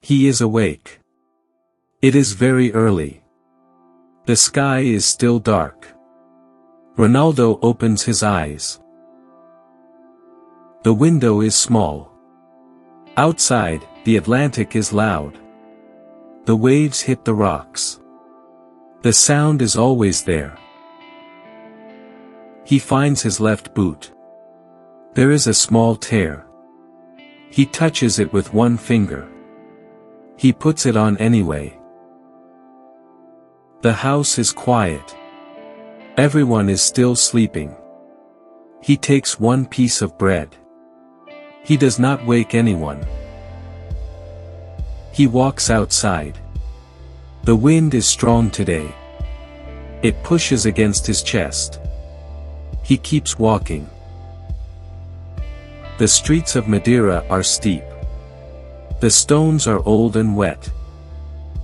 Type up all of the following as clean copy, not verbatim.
He is awake. It is very early. The sky is still dark. Ronaldo opens his eyes. The window is small. Outside, the Atlantic is loud. The waves hit the rocks. The sound is always there. He finds his left boot. There is a small tear. He touches it with one finger. He puts it on anyway. The house is quiet. Everyone is still sleeping. He takes one piece of bread. He does not wake anyone. He walks outside. The wind is strong today. It pushes against his chest. He keeps walking. The streets of Madeira are steep. The stones are old and wet.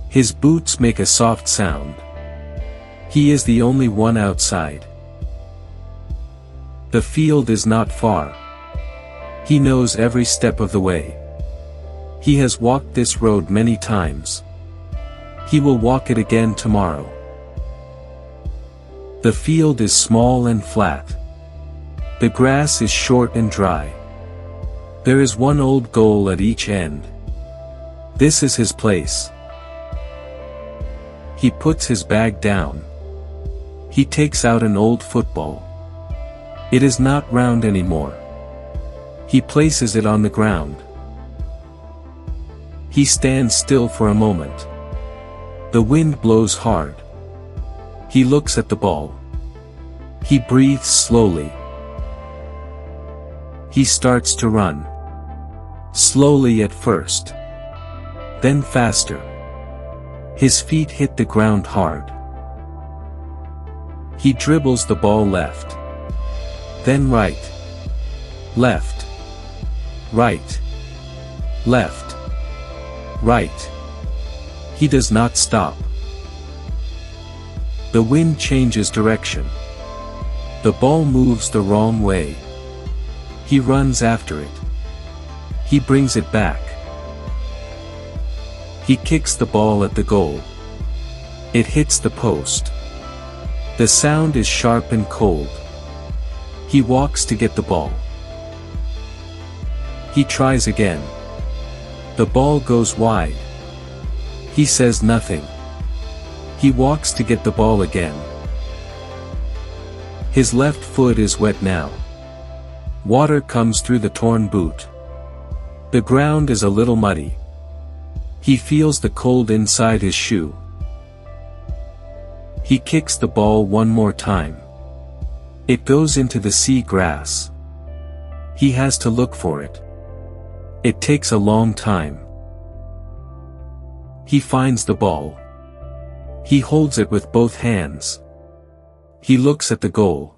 His boots make a soft sound. He is the only one outside. The field is not far. He knows every step of the way. He has walked this road many times. He will walk it again tomorrow. The field is small and flat. The grass is short and dry. There is one old goal at each end. This is his place. He puts his bag down. He takes out an old football. It is not round anymore. He places it on the ground. He stands still for a moment. The wind blows hard. He looks at the ball. He breathes slowly. He starts to run. Slowly at first. Then faster. His feet hit the ground hard. He dribbles the ball left. Then right. Left. Right. Left. Right. He does not stop. The wind changes direction. The ball moves the wrong way. He runs after it. He brings it back. He kicks the ball at the goal. It hits the post. The sound is sharp and cold. He walks to get the ball. He tries again. The ball goes wide. He says nothing. He walks to get the ball again. His left foot is wet now. Water comes through the torn boot. The ground is a little muddy. He feels the cold inside his shoe. He kicks the ball one more time. It goes into the sea grass. He has to look for it. It takes a long time. He finds the ball. He holds it with both hands. He looks at the goal.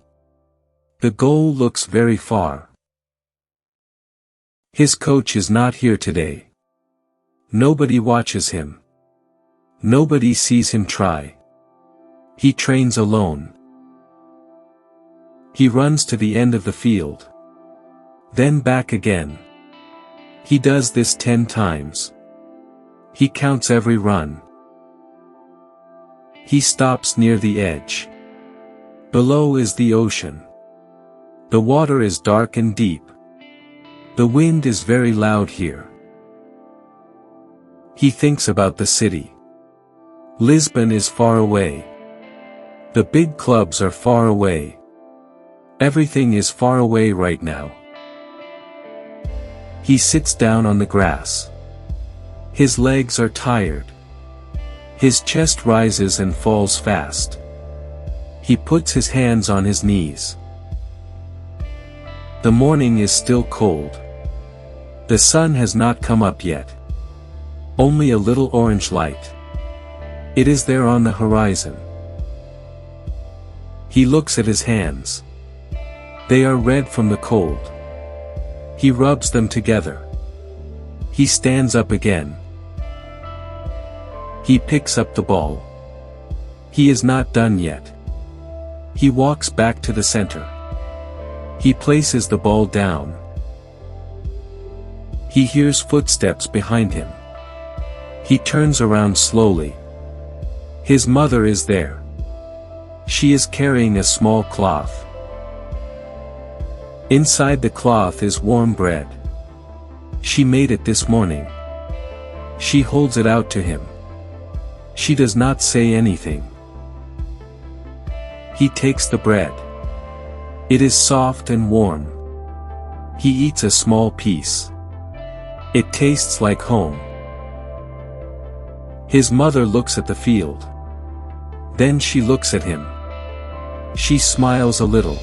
The goal looks very far. His coach is not here today. Nobody watches him. Nobody sees him try. He trains alone. He runs to the end of the field. Then back again. He does this 10 times. He counts every run. He stops near the edge. Below is the ocean. The water is dark and deep. The wind is very loud here. He thinks about the city. Lisbon is far away. The big clubs are far away. Everything is far away right now. He sits down on the grass. His legs are tired. His chest rises and falls fast. He puts his hands on his knees. The morning is still cold. The sun has not come up yet. Only a little orange light. It is there on the horizon. He looks at his hands. They are red from the cold. He rubs them together. He stands up again. He picks up the ball. He is not done yet. He walks back to the center. He places the ball down. He hears footsteps behind him. He turns around slowly. His mother is there. She is carrying a small cloth. Inside the cloth is warm bread. She made it this morning. She holds it out to him. She does not say anything. He takes the bread. It is soft and warm. He eats a small piece. It tastes like home. His mother looks at the field. Then she looks at him. She smiles a little.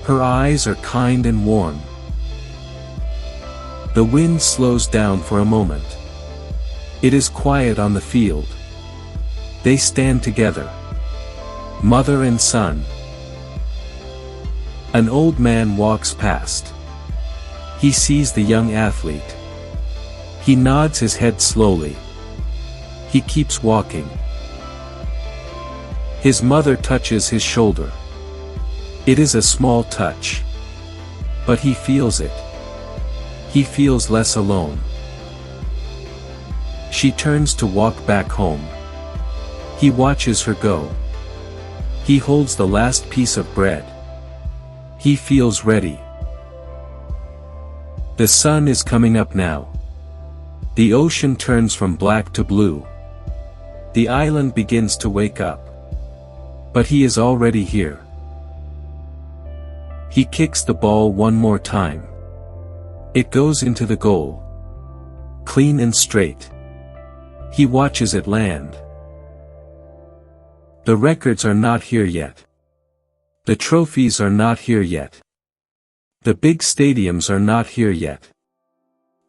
Her eyes are kind and warm. The wind slows down for a moment. It is quiet on the field. They stand together. Mother and son. An old man walks past. He sees the young athlete. He nods his head slowly. He keeps walking. His mother touches his shoulder. It is a small touch. But he feels it. He feels less alone. She turns to walk back home. He watches her go. He holds the last piece of bread. He feels ready. The sun is coming up now. The ocean turns from black to blue. The island begins to wake up. But he is already here. He kicks the ball one more time. It goes into the goal. Clean and straight. He watches it land. The records are not here yet. The trophies are not here yet. The big stadiums are not here yet.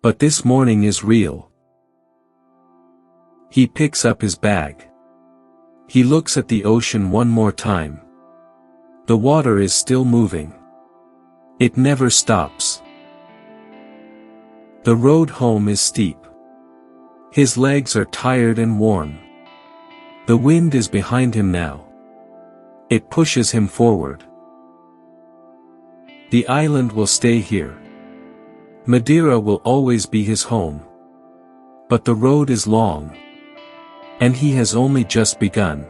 But this morning is real. He picks up his bag. He looks at the ocean one more time. The water is still moving. It never stops. The road home is steep. His legs are tired and warm. The wind is behind him now. It pushes him forward. The island will stay here. Madeira will always be his home. But the road is long. And he has only just begun.